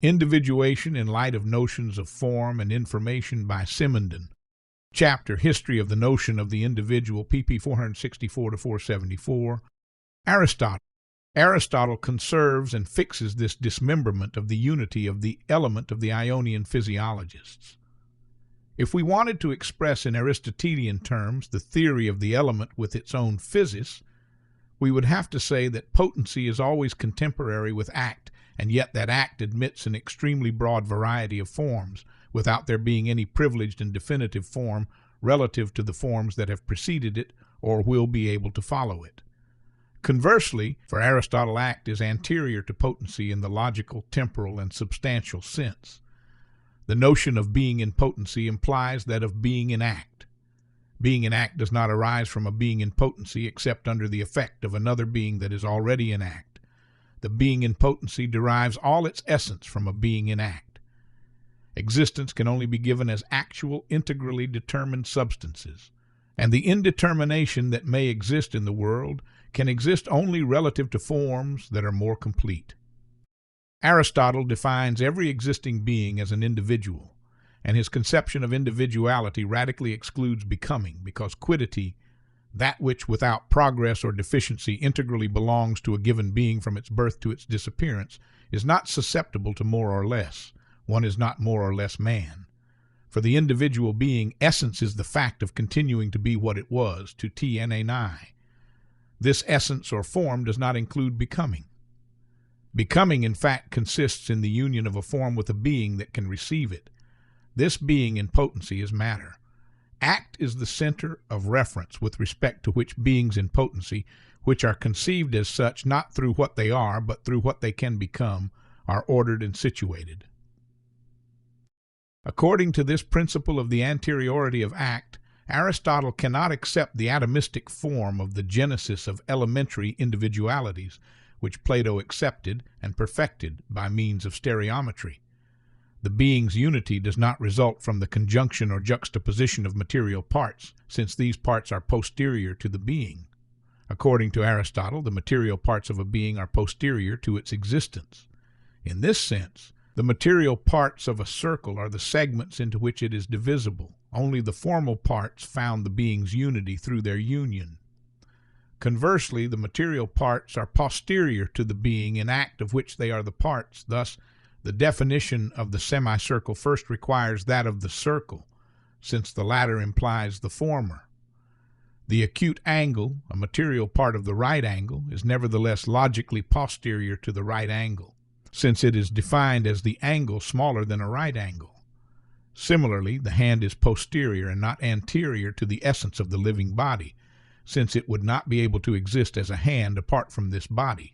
Individuation in Light of Notions of Form and Information by Simondon. Chapter History of the Notion of the Individual, pp. 464 to 474. Aristotle. Aristotle conserves and fixes this dismemberment of the unity of the element of the Ionian physiologists. If we wanted to express in Aristotelian terms the theory of the element with its own physis, we would have to say that potency is always contemporary with act, and yet that act admits an extremely broad variety of forms, without there being any privileged and definitive form relative to the forms that have preceded it or will be able to follow it. Conversely, for Aristotle, act is anterior to potency in the logical, temporal, and substantial sense. The notion of being in potency implies that of being in act. Being in act does not arise from a being in potency except under the effect of another being that is already in act. The being in potency derives all its essence from a being in act. Existence can only be given as actual, integrally determined substances, and the indetermination that may exist in the world can exist only relative to forms that are more complete. Aristotle defines every existing being as an individual, and his conception of individuality radically excludes becoming, because quiddity, that which without progress or deficiency integrally belongs to a given being from its birth to its disappearance, is not susceptible to more or less. One is not more or less man. For the individual being, essence is the fact of continuing to be what it was, to tnanai. This essence or form does not include becoming. Becoming, in fact, consists in the union of a form with a being that can receive it. This being in potency is matter. Act is the center of reference with respect to which beings in potency, which are conceived as such not through what they are, but through what they can become, are ordered and situated. According to this principle of the anteriority of act, Aristotle cannot accept the atomistic form of the genesis of elementary individualities, which Plato accepted and perfected by means of stereometry. The being's unity does not result from the conjunction or juxtaposition of material parts, since these parts are posterior to the being. According to Aristotle, the material parts of a being are posterior to its existence. In this sense, the material parts of a circle are the segments into which it is divisible. Only the formal parts found the being's unity through their union. Conversely, the material parts are posterior to the being in act of which they are the parts. Thus, the definition of the semicircle first requires that of the circle, since the latter implies the former. The acute angle, a material part of the right angle, is nevertheless logically posterior to the right angle, since it is defined as the angle smaller than a right angle. Similarly, the hand is posterior and not anterior to the essence of the living body, since it would not be able to exist as a hand apart from this body.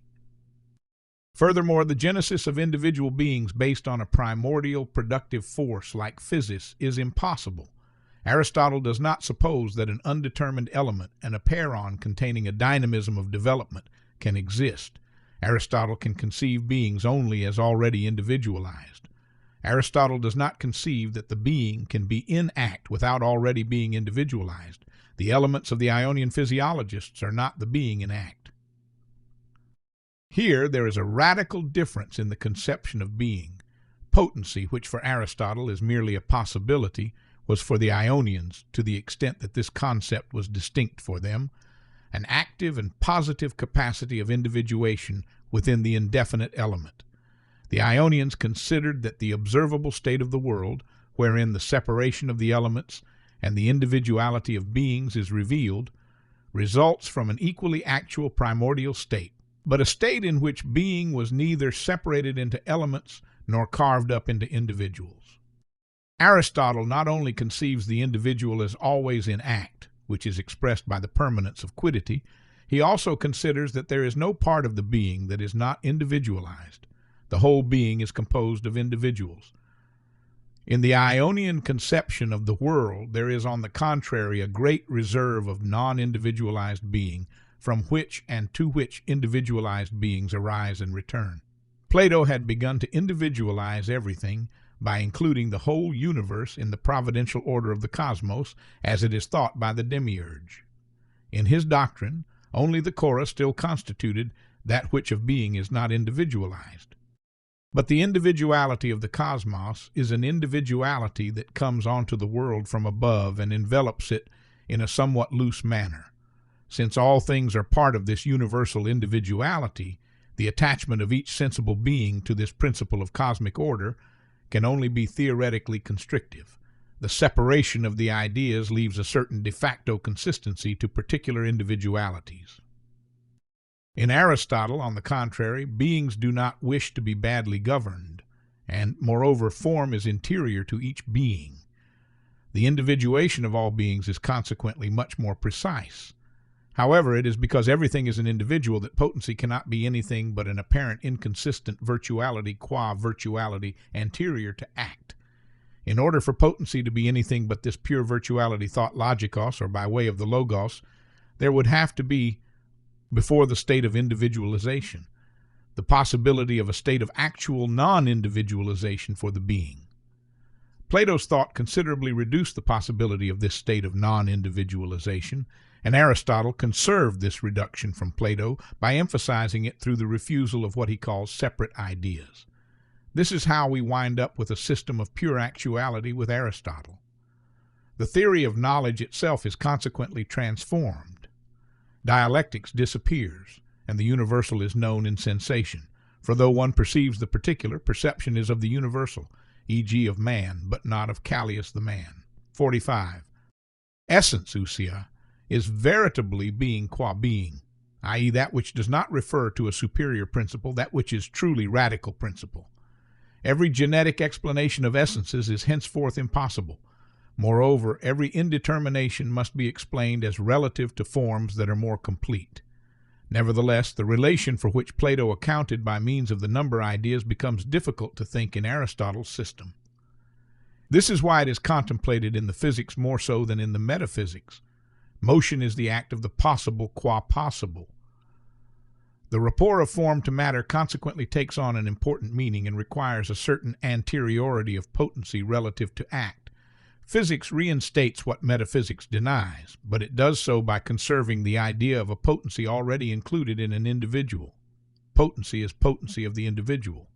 Furthermore, the genesis of individual beings based on a primordial productive force like physis is impossible. Aristotle does not suppose that an undetermined element, an apeiron containing a dynamism of development, can exist. Aristotle can conceive beings only as already individualized. Aristotle does not conceive that the being can be in act without already being individualized. The elements of the Ionian physiologists are not the being in act. Here there is a radical difference in the conception of being. Potency, which for Aristotle is merely a possibility, was for the Ionians, to the extent that this concept was distinct for them, an active and positive capacity of individuation within the indefinite element. The Ionians considered that the observable state of the world, wherein the separation of the elements and the individuality of beings is revealed, results from an equally actual primordial state, but a state in which being was neither separated into elements nor carved up into individuals. Aristotle not only conceives the individual as always in act, which is expressed by the permanence of quiddity, he also considers that there is no part of the being that is not individualized. The whole being is composed of individuals. In the Ionian conception of the world, there is on the contrary a great reserve of non-individualized being, from which and to which individualized beings arise and return. Plato had begun to individualize everything by including the whole universe in the providential order of the cosmos, as it is thought by the demiurge. In his doctrine, only the chorus still constituted that which of being is not individualized. But the individuality of the cosmos is an individuality that comes onto the world from above and envelops it in a somewhat loose manner. Since all things are part of this universal individuality, the attachment of each sensible being to this principle of cosmic order can only be theoretically constrictive. The separation of the ideas leaves a certain de facto consistency to particular individualities. In Aristotle, on the contrary, beings do not wish to be badly governed, and, moreover, form is interior to each being. The individuation of all beings is consequently much more precise. However, it is because everything is an individual that potency cannot be anything but an apparent inconsistent virtuality qua virtuality anterior to act. In order for potency to be anything but this pure virtuality thought logikos, or by way of the logos, there would have to be, before the state of individualization, the possibility of a state of actual non-individualization for the being. Plato's thought considerably reduced the possibility of this state of non-individualization, and Aristotle conserved this reduction from Plato by emphasizing it through the refusal of what he calls separate ideas. This is how we wind up with a system of pure actuality with Aristotle. The theory of knowledge itself is consequently transformed. Dialectics disappears, and the universal is known in sensation, for though one perceives the particular, perception is of the universal, e.g. of man, but not of Callias the man. 45. Essence, ousia, is veritably being qua being, i.e. that which does not refer to a superior principle, that which is truly radical principle. Every genetic explanation of essences is henceforth impossible. Moreover, every indetermination must be explained as relative to forms that are more complete. Nevertheless, the relation for which Plato accounted by means of the number ideas becomes difficult to think in Aristotle's system. This is why it is contemplated in the physics more so than in the metaphysics. Motion is the act of the possible qua possible. The rapport of form to matter consequently takes on an important meaning and requires a certain anteriority of potency relative to act. Physics reinstates what metaphysics denies, but it does so by conserving the idea of a potency already included in an individual. Potency is potency of the individual.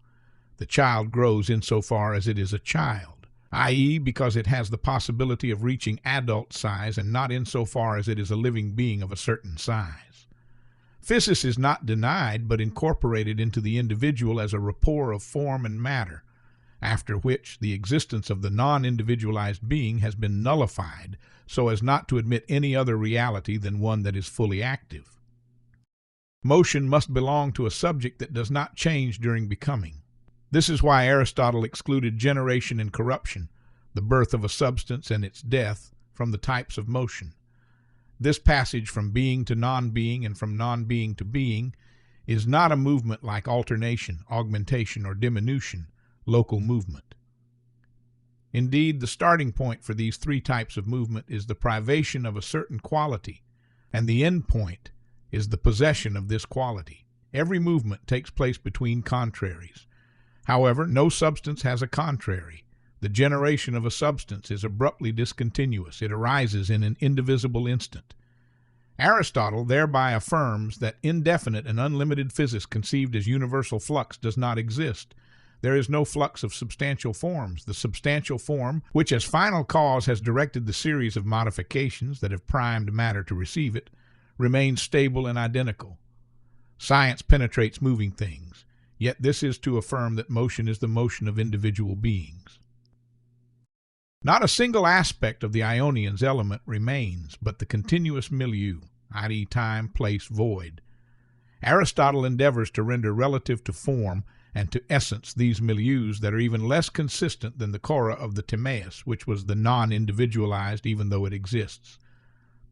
The child grows insofar as it is a child, i.e., because it has the possibility of reaching adult size, and not insofar as it is a living being of a certain size. Physis is not denied, but incorporated into the individual as a rapport of form and matter, after which the existence of the non-individualized being has been nullified so as not to admit any other reality than one that is fully active. Motion must belong to a subject that does not change during becoming. This is why Aristotle excluded generation and corruption, the birth of a substance and its death, from the types of motion. This passage from being to non-being and from non-being to being is not a movement like alternation, augmentation, or diminution, local movement. Indeed, the starting point for these three types of movement is the privation of a certain quality, and the end point is the possession of this quality. Every movement takes place between contraries. However, no substance has a contrary. The generation of a substance is abruptly discontinuous. It arises in an indivisible instant. Aristotle thereby affirms that indefinite and unlimited physis conceived as universal flux does not exist. There is no flux of substantial forms. The substantial form, which as final cause has directed the series of modifications that have primed matter to receive it, remains stable and identical. Science penetrates moving things, yet this is to affirm that motion is the motion of individual beings. Not a single aspect of the Ionian's element remains, but the continuous milieu, i.e. time, place, void. Aristotle endeavors to render relative to form and to essence these milieus that are even less consistent than the chora of the Timaeus, which was the non-individualized even though it exists.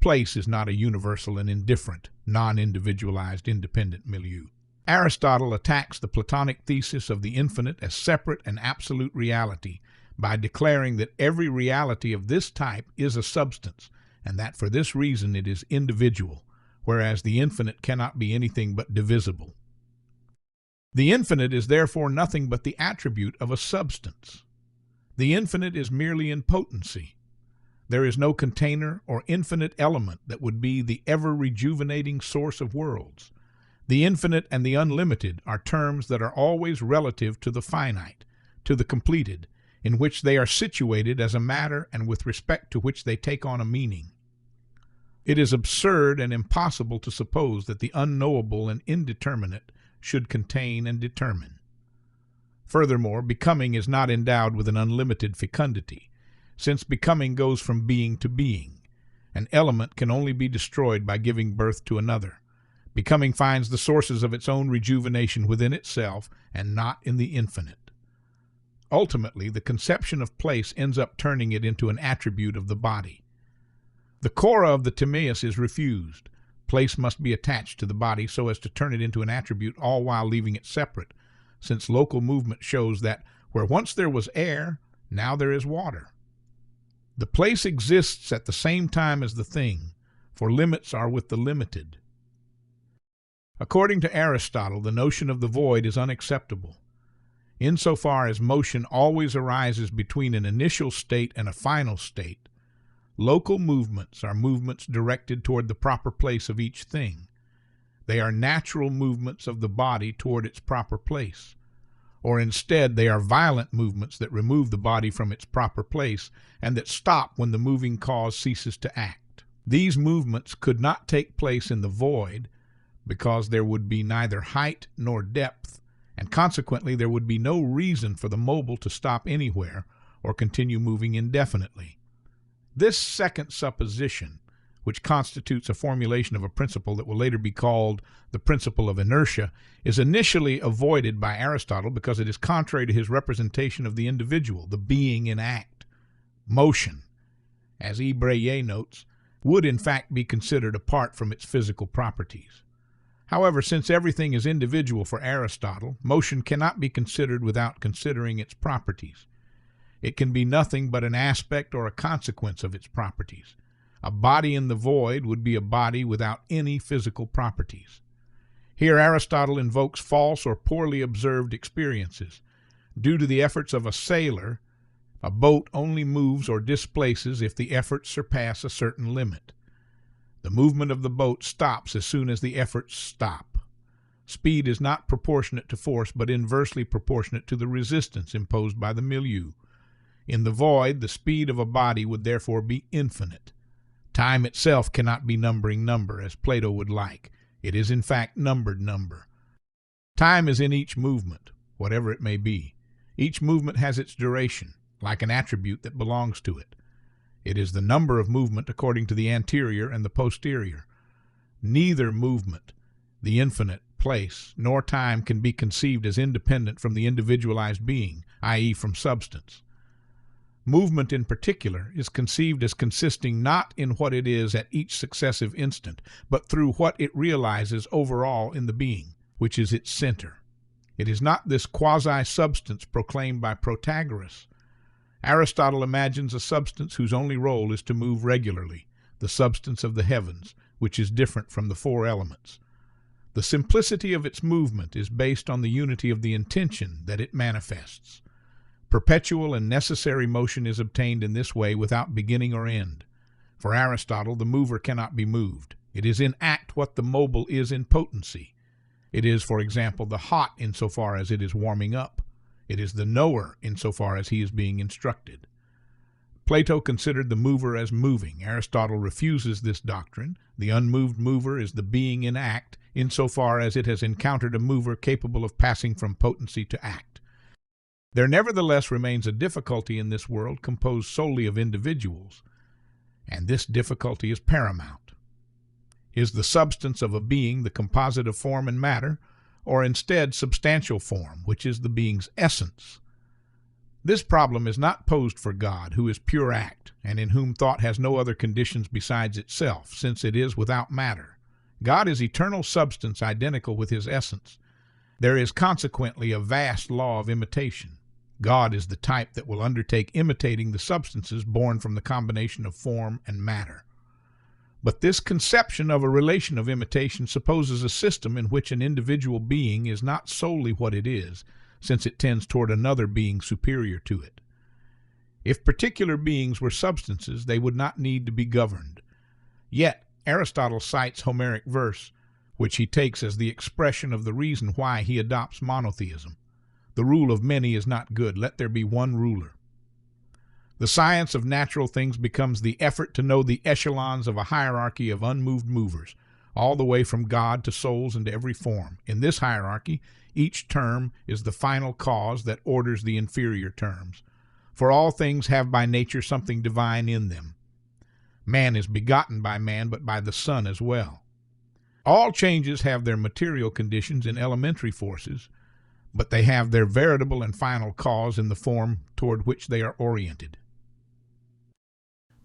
Place is not a universal and indifferent, non-individualized, independent milieu. Aristotle attacks the Platonic thesis of the infinite as separate and absolute reality by declaring that every reality of this type is a substance, and that for this reason it is individual, whereas the infinite cannot be anything but divisible. The infinite is therefore nothing but the attribute of a substance. The infinite is merely in potency. There is no container or infinite element that would be the ever-rejuvenating source of worlds. The infinite and the unlimited are terms that are always relative to the finite, to the completed, in which they are situated as a matter and with respect to which they take on a meaning. It is absurd and impossible to suppose that the unknowable and indeterminate should contain and determine. Furthermore, becoming is not endowed with an unlimited fecundity, since becoming goes from being to being. An element can only be destroyed by giving birth to another. Becoming finds the sources of its own rejuvenation within itself and not in the infinite. Ultimately, the conception of place ends up turning it into an attribute of the body. The chora of the Timaeus is refused. Place must be attached to the body so as to turn it into an attribute, all while leaving it separate, since local movement shows that where once there was air, now there is water. The place exists at the same time as the thing, for limits are with the limited. According to Aristotle, the notion of the void is unacceptable. Insofar as motion always arises between an initial state and a final state, local movements are movements directed toward the proper place of each thing. They are natural movements of the body toward its proper place. Or instead, they are violent movements that remove the body from its proper place and that stop when the moving cause ceases to act. These movements could not take place in the void because there would be neither height nor depth, and consequently there would be no reason for the mobile to stop anywhere or continue moving indefinitely. This second supposition, which constitutes a formulation of a principle that will later be called the principle of inertia, is initially avoided by Aristotle because it is contrary to his representation of the individual, the being in act. Motion, as E. Breyer notes, would in fact be considered apart from its physical properties. However, since everything is individual for Aristotle, motion cannot be considered without considering its properties. It can be nothing but an aspect or a consequence of its properties. A body in the void would be a body without any physical properties. Here Aristotle invokes false or poorly observed experiences. Due to the efforts of a sailor, a boat only moves or displaces if the efforts surpass a certain limit. The movement of the boat stops as soon as the efforts stop. Speed is not proportionate to force, but inversely proportionate to the resistance imposed by the milieu. In the void, the speed of a body would therefore be infinite. Time itself cannot be numbering number, as Plato would like. It is in fact numbered number. Time is in each movement, whatever it may be. Each movement has its duration, like an attribute that belongs to it. It is the number of movement according to the anterior and the posterior. Neither movement, the infinite, place, nor time can be conceived as independent from the individualized being, i.e. from substance. Movement in particular is conceived as consisting not in what it is at each successive instant, but through what it realizes overall in the being, which is its center. It is not this quasi-substance proclaimed by Protagoras. Aristotle imagines a substance whose only role is to move regularly, the substance of the heavens, which is different from the four elements. The simplicity of its movement is based on the unity of the intention that it manifests. Perpetual and necessary motion is obtained in this way without beginning or end. For Aristotle, the mover cannot be moved. It is in act what the mobile is in potency. It is, for example, the hot insofar as it is warming up. It is the knower insofar as he is being instructed. Plato considered the mover as moving. Aristotle refuses this doctrine. The unmoved mover is the being in act insofar as it has encountered a mover capable of passing from potency to act. There nevertheless remains a difficulty in this world composed solely of individuals, and this difficulty is paramount. Is the substance of a being the composite of form and matter, or instead substantial form, which is the being's essence? This problem is not posed for God, who is pure act, and in whom thought has no other conditions besides itself, since it is without matter. God is eternal substance identical with his essence. There is consequently a vast law of imitation. God is the type that will undertake imitating the substances born from the combination of form and matter. But this conception of a relation of imitation supposes a system in which an individual being is not solely what it is, since it tends toward another being superior to it. If particular beings were substances, they would not need to be governed. Yet, Aristotle cites Homeric verse, which he takes as the expression of the reason why he adopts monotheism. The rule of many is not good. Let there be one ruler. The science of natural things becomes the effort to know the echelons of a hierarchy of unmoved movers, all the way from God to souls and to every form. In this hierarchy, each term is the final cause that orders the inferior terms. For all things have by nature something divine in them. Man is begotten by man, but by the Son as well. All changes have their material conditions in elementary forces, but they have their veritable and final cause in the form toward which they are oriented.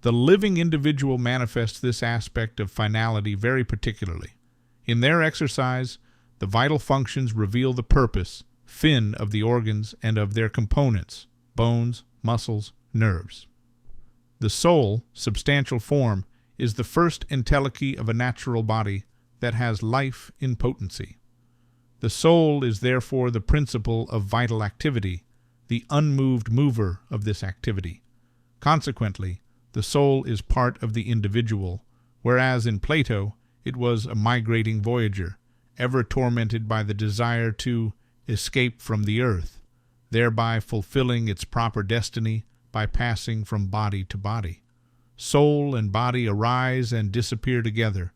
The living individual manifests this aspect of finality very particularly. In their exercise, the vital functions reveal the purpose, fin of the organs and of their components, bones, muscles, nerves. The soul, substantial form, is the first entelechy of a natural body that has life in potency. The soul is therefore the principle of vital activity, the unmoved mover of this activity. Consequently, the soul is part of the individual, whereas in Plato it was a migrating voyager, ever tormented by the desire to escape from the earth, thereby fulfilling its proper destiny by passing from body to body. Soul and body arise and disappear together.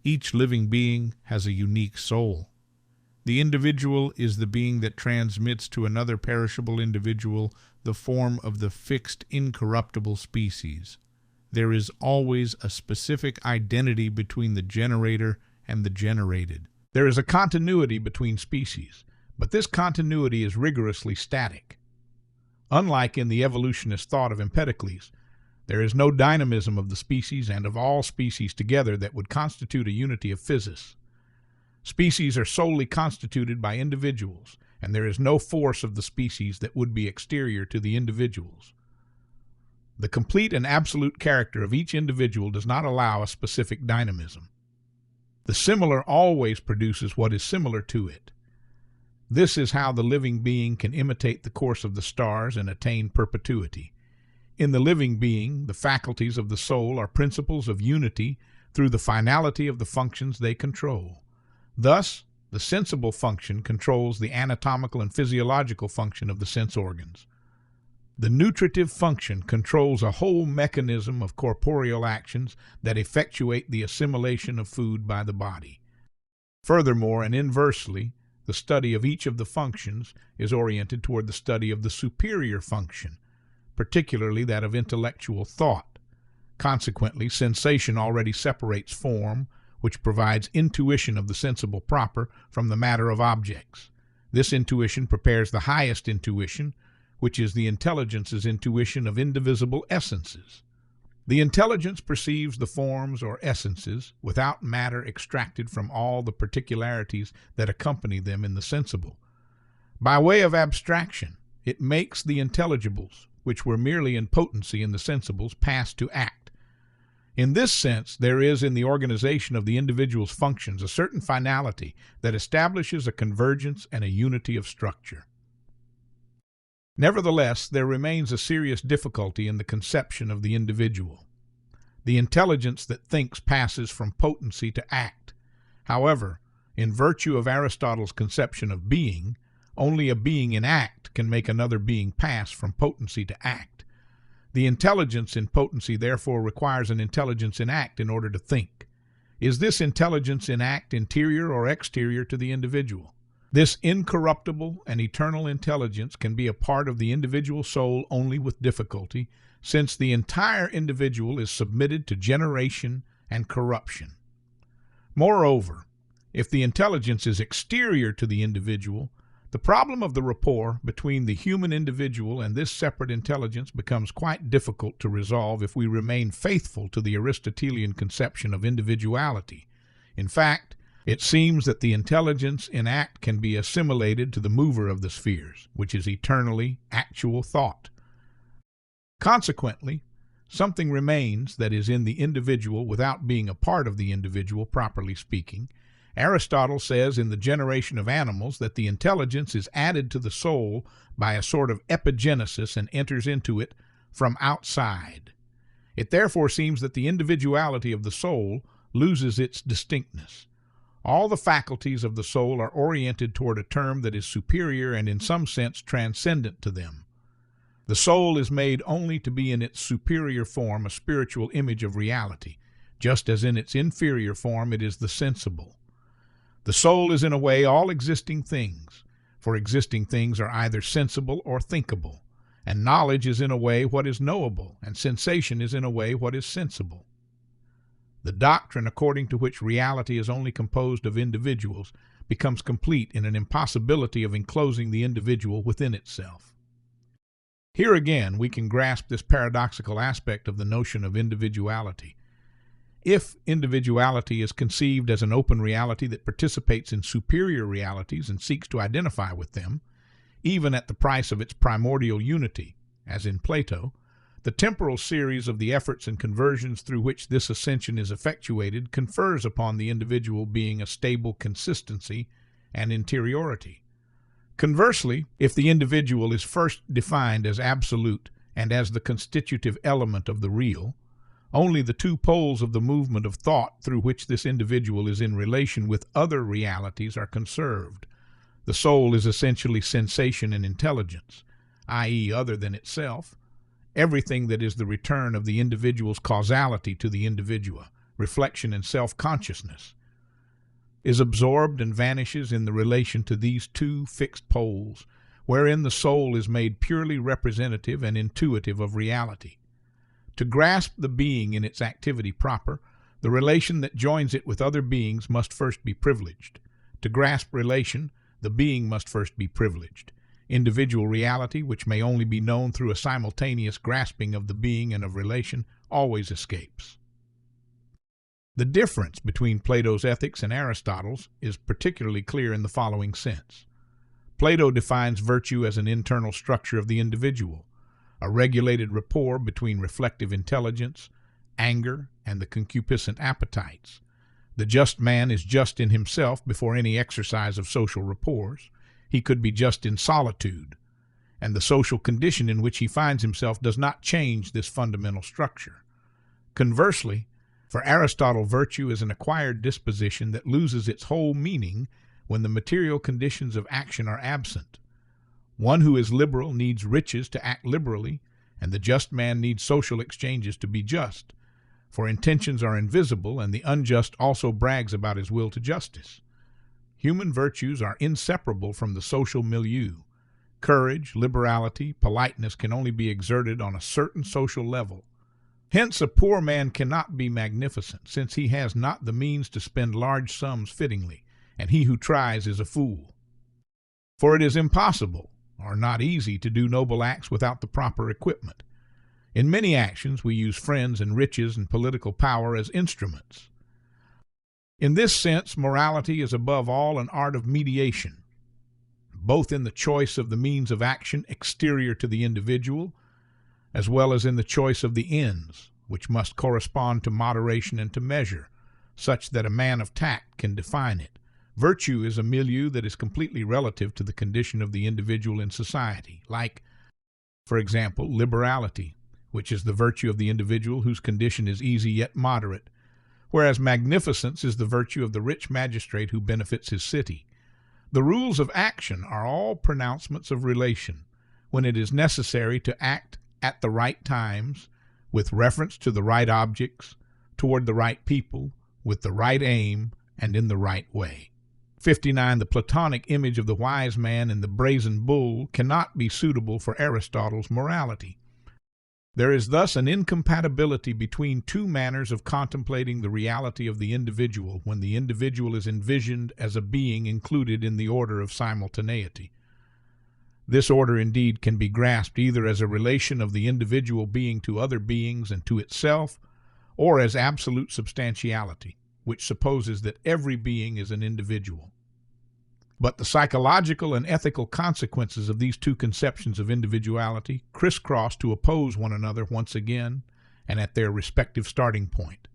Each living being has a unique soul. The individual is the being that transmits to another perishable individual the form of the fixed, incorruptible species. There is always a specific identity between the generator and the generated. There is a continuity between species, but this continuity is rigorously static. Unlike in the evolutionist thought of Empedocles, there is no dynamism of the species and of all species together that would constitute a unity of physis. Species are solely constituted by individuals, and there is no force of the species that would be exterior to the individuals. The complete and absolute character of each individual does not allow a specific dynamism. The similar always produces what is similar to it. This is how the living being can imitate the course of the stars and attain perpetuity. In the living being, the faculties of the soul are principles of unity through the finality of the functions they control. Thus, the sensible function controls the anatomical and physiological function of the sense organs. The nutritive function controls a whole mechanism of corporeal actions that effectuate the assimilation of food by the body. Furthermore, and inversely, the study of each of the functions is oriented toward the study of the superior function, particularly that of intellectual thought. Consequently, sensation already separates form, which provides intuition of the sensible proper, from the matter of objects. This intuition prepares the highest intuition, which is the intelligence's intuition of indivisible essences. The intelligence perceives the forms or essences without matter extracted from all the particularities that accompany them in the sensible. By way of abstraction, it makes the intelligibles, which were merely in potency in the sensibles, pass to act. In this sense, there is in the organization of the individual's functions a certain finality that establishes a convergence and a unity of structure. Nevertheless, there remains a serious difficulty in the conception of the individual. The intelligence that thinks passes from potency to act. However, in virtue of Aristotle's conception of being, only a being in act can make another being pass from potency to act. The intelligence in potency therefore requires an intelligence in act in order to think. Is this intelligence in act interior or exterior to the individual? This incorruptible and eternal intelligence can be a part of the individual soul only with difficulty, since the entire individual is submitted to generation and corruption. Moreover, if the intelligence is exterior to the individual, the problem of the rapport between the human individual and this separate intelligence becomes quite difficult to resolve if we remain faithful to the Aristotelian conception of individuality. In fact, it seems that the intelligence in act can be assimilated to the mover of the spheres, which is eternally actual thought. Consequently, something remains that is in the individual without being a part of the individual, properly speaking. Aristotle says in The Generation of Animals that the intelligence is added to the soul by a sort of epigenesis and enters into it from outside. It therefore seems that the individuality of the soul loses its distinctness. All the faculties of the soul are oriented toward a term that is superior and in some sense transcendent to them. The soul is made only to be in its superior form a spiritual image of reality, just as in its inferior form it is the sensible. The soul is in a way all existing things, for existing things are either sensible or thinkable, and knowledge is in a way what is knowable, and sensation is in a way what is sensible. The doctrine according to which reality is only composed of individuals becomes complete in an impossibility of enclosing the individual within itself. Here again we can grasp this paradoxical aspect of the notion of individuality. If individuality is conceived as an open reality that participates in superior realities and seeks to identify with them, even at the price of its primordial unity, as in Plato, the temporal series of the efforts and conversions through which this ascension is effectuated confers upon the individual being a stable consistency and interiority. Conversely, if the individual is first defined as absolute and as the constitutive element of the real, only the two poles of the movement of thought through which this individual is in relation with other realities are conserved. The soul is essentially sensation and intelligence, i.e., other than itself, everything that is the return of the individual's causality to the individua, reflection and self-consciousness, is absorbed and vanishes in the relation to these two fixed poles, wherein the soul is made purely representative and intuitive of reality. To grasp the being in its activity proper, the relation that joins it with other beings must first be privileged. To grasp relation, the being must first be privileged. Individual reality, which may only be known through a simultaneous grasping of the being and of relation, always escapes. The difference between Plato's ethics and Aristotle's is particularly clear in the following sense. Plato defines virtue as an internal structure of the individual, a regulated rapport between reflective intelligence, anger, and the concupiscent appetites. The just man is just in himself before any exercise of social rapports. He could be just in solitude, and the social condition in which he finds himself does not change this fundamental structure. Conversely, for Aristotle, virtue is an acquired disposition that loses its whole meaning when the material conditions of action are absent. One who is liberal needs riches to act liberally, and the just man needs social exchanges to be just, for intentions are invisible, and the unjust also brags about his will to justice. Human virtues are inseparable from the social milieu. Courage, liberality, politeness can only be exerted on a certain social level. Hence a poor man cannot be magnificent, since he has not the means to spend large sums fittingly, and he who tries is a fool. For it is impossible, or not easy, to do noble acts without the proper equipment. In many actions we use friends and riches and political power as instruments. In this sense, morality is above all an art of mediation, both in the choice of the means of action exterior to the individual, as well as in the choice of the ends, which must correspond to moderation and to measure, such that a man of tact can define it. Virtue is a milieu that is completely relative to the condition of the individual in society, like, for example, liberality, which is the virtue of the individual whose condition is easy yet moderate, whereas magnificence is the virtue of the rich magistrate who benefits his city. The rules of action are all pronouncements of relation, when it is necessary to act at the right times, with reference to the right objects, toward the right people, with the right aim, and in the right way. 59. The Platonic image of the wise man in the brazen bull cannot be suitable for Aristotle's morality. There is thus an incompatibility between two manners of contemplating the reality of the individual when the individual is envisioned as a being included in the order of simultaneity. This order indeed can be grasped either as a relation of the individual being to other beings and to itself, or as absolute substantiality, which supposes that every being is an individual. But the psychological and ethical consequences of these two conceptions of individuality crisscross to oppose one another once again, and at their respective starting point.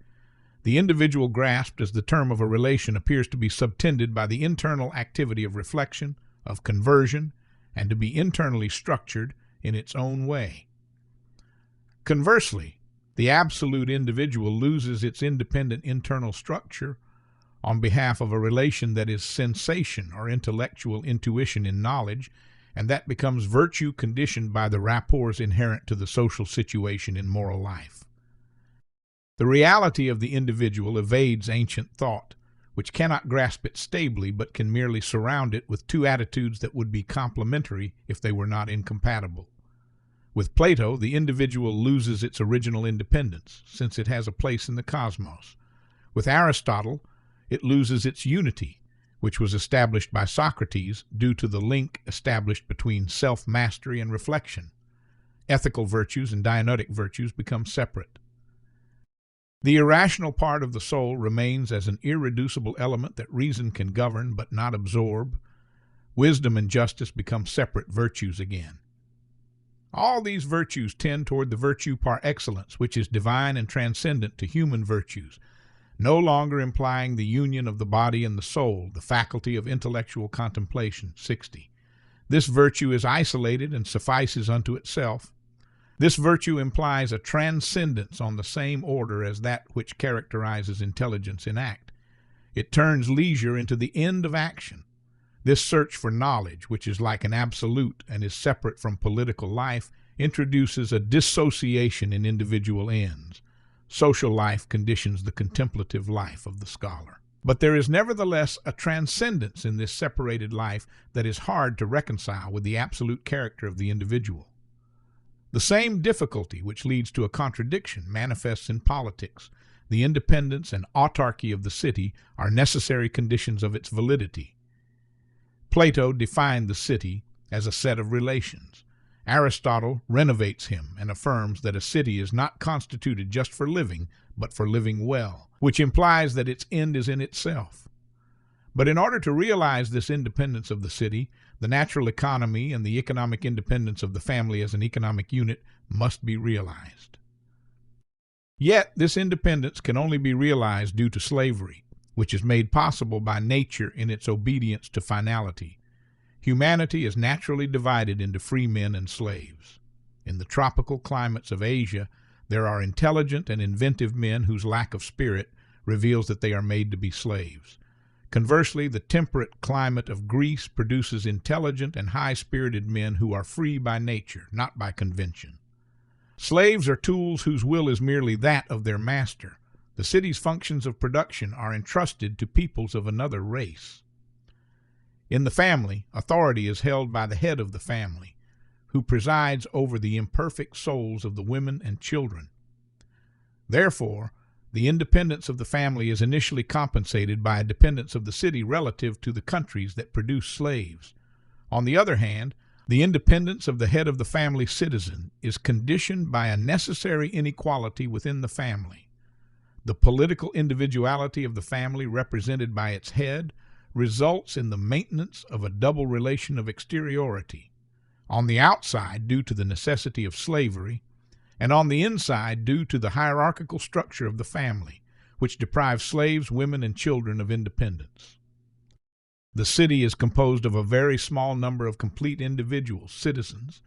The individual grasped as the term of a relation appears to be subtended by the internal activity of reflection, of conversion, and to be internally structured in its own way. Conversely, the absolute individual loses its independent internal structure on behalf of a relation that is sensation or intellectual intuition in knowledge, and that becomes virtue conditioned by the rapports inherent to the social situation in moral life. The reality of the individual evades ancient thought, which cannot grasp it stably but can merely surround it with two attitudes that would be complementary if they were not incompatible. With Plato, the individual loses its original independence, since it has a place in the cosmos. With Aristotle, it loses its unity, which was established by Socrates due to the link established between self-mastery and reflection. Ethical virtues and dianotic virtues become separate. The irrational part of the soul remains as an irreducible element that reason can govern but not absorb. Wisdom and justice become separate virtues again. All these virtues tend toward the virtue par excellence, which is divine and transcendent to human virtues, no longer implying the union of the body and the soul, the faculty of intellectual contemplation. 60. This virtue is isolated and suffices unto itself. This virtue implies a transcendence on the same order as that which characterizes intelligence in act. It turns leisure into the end of action. This search for knowledge, which is like an absolute and is separate from political life, introduces a dissociation in individual ends. Social life conditions the contemplative life of the scholar. But there is nevertheless a transcendence in this separated life that is hard to reconcile with the absolute character of the individual. The same difficulty which leads to a contradiction manifests in politics. The independence and autarky of the city are necessary conditions of its validity. Plato defined the city as a set of relations. Aristotle renovates him and affirms that a city is not constituted just for living, but for living well, which implies that its end is in itself. But in order to realize this independence of the city, the natural economy and the economic independence of the family as an economic unit must be realized. Yet this independence can only be realized due to slavery, which is made possible by nature in its obedience to finality. Humanity is naturally divided into free men and slaves. In the tropical climates of Asia, there are intelligent and inventive men whose lack of spirit reveals that they are made to be slaves. Conversely, the temperate climate of Greece produces intelligent and high-spirited men who are free by nature, not by convention. Slaves are tools whose will is merely that of their master. The city's functions of production are entrusted to peoples of another race. In the family, authority is held by the head of the family, who presides over the imperfect souls of the women and children. Therefore, the independence of the family is initially compensated by a dependence of the city relative to the countries that produce slaves. On the other hand, the independence of the head of the family citizen is conditioned by a necessary inequality within the family. The political individuality of the family represented by its head results in the maintenance of a double relation of exteriority, on the outside due to the necessity of slavery, and on the inside due to the hierarchical structure of the family, which deprives slaves, women, and children of independence. The city is composed of a very small number of complete individuals, citizens,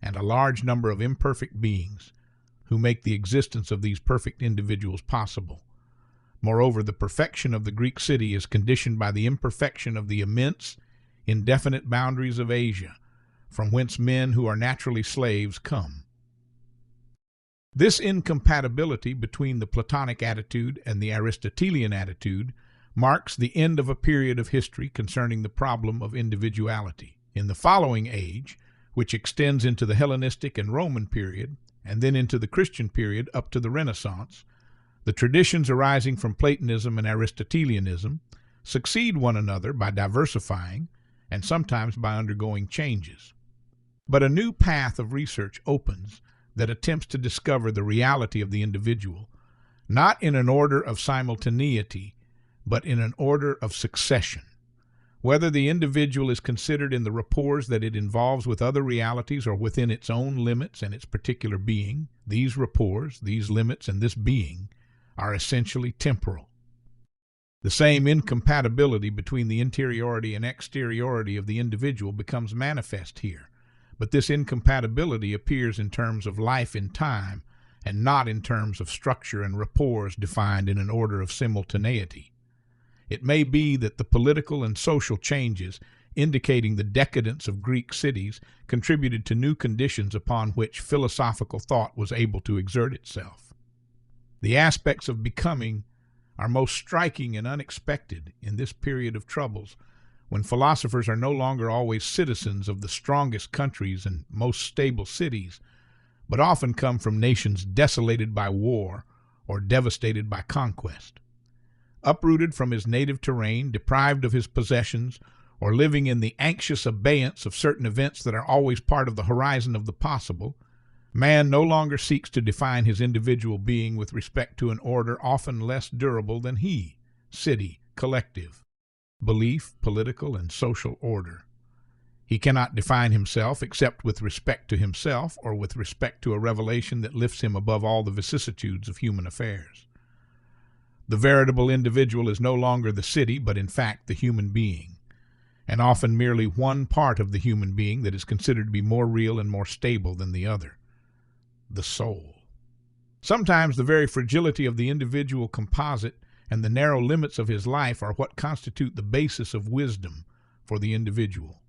and a large number of imperfect beings, who make the existence of these perfect individuals possible. Moreover, the perfection of the Greek city is conditioned by the imperfection of the immense, indefinite boundaries of Asia, from whence men who are naturally slaves come. This incompatibility between the Platonic attitude and the Aristotelian attitude marks the end of a period of history concerning the problem of individuality. In the following age, which extends into the Hellenistic and Roman period, and then into the Christian period up to the Renaissance, the traditions arising from Platonism and Aristotelianism succeed one another by diversifying and sometimes by undergoing changes. But a new path of research opens that attempts to discover the reality of the individual, not in an order of simultaneity, but in an order of succession. Whether the individual is considered in the rapports that it involves with other realities or within its own limits and its particular being, these rapports, these limits, and this being are essentially temporal. The same incompatibility between the interiority and exteriority of the individual becomes manifest here, but this incompatibility appears in terms of life in time and not in terms of structure and rapports defined in an order of simultaneity. It may be that the political and social changes indicating the decadence of Greek cities contributed to new conditions upon which philosophical thought was able to exert itself. The aspects of becoming are most striking and unexpected in this period of troubles, when philosophers are no longer always citizens of the strongest countries and most stable cities, but often come from nations desolated by war or devastated by conquest. Uprooted from his native terrain, deprived of his possessions, or living in the anxious abeyance of certain events that are always part of the horizon of the possible, man no longer seeks to define his individual being with respect to an order often less durable than he, city, collective, belief, political, and social order. He cannot define himself except with respect to himself or with respect to a revelation that lifts him above all the vicissitudes of human affairs. The veritable individual is no longer the city, but in fact the human being, and often merely one part of the human being that is considered to be more real and more stable than the other, the soul. Sometimes the very fragility of the individual composite and the narrow limits of his life are what constitute the basis of wisdom for the individual.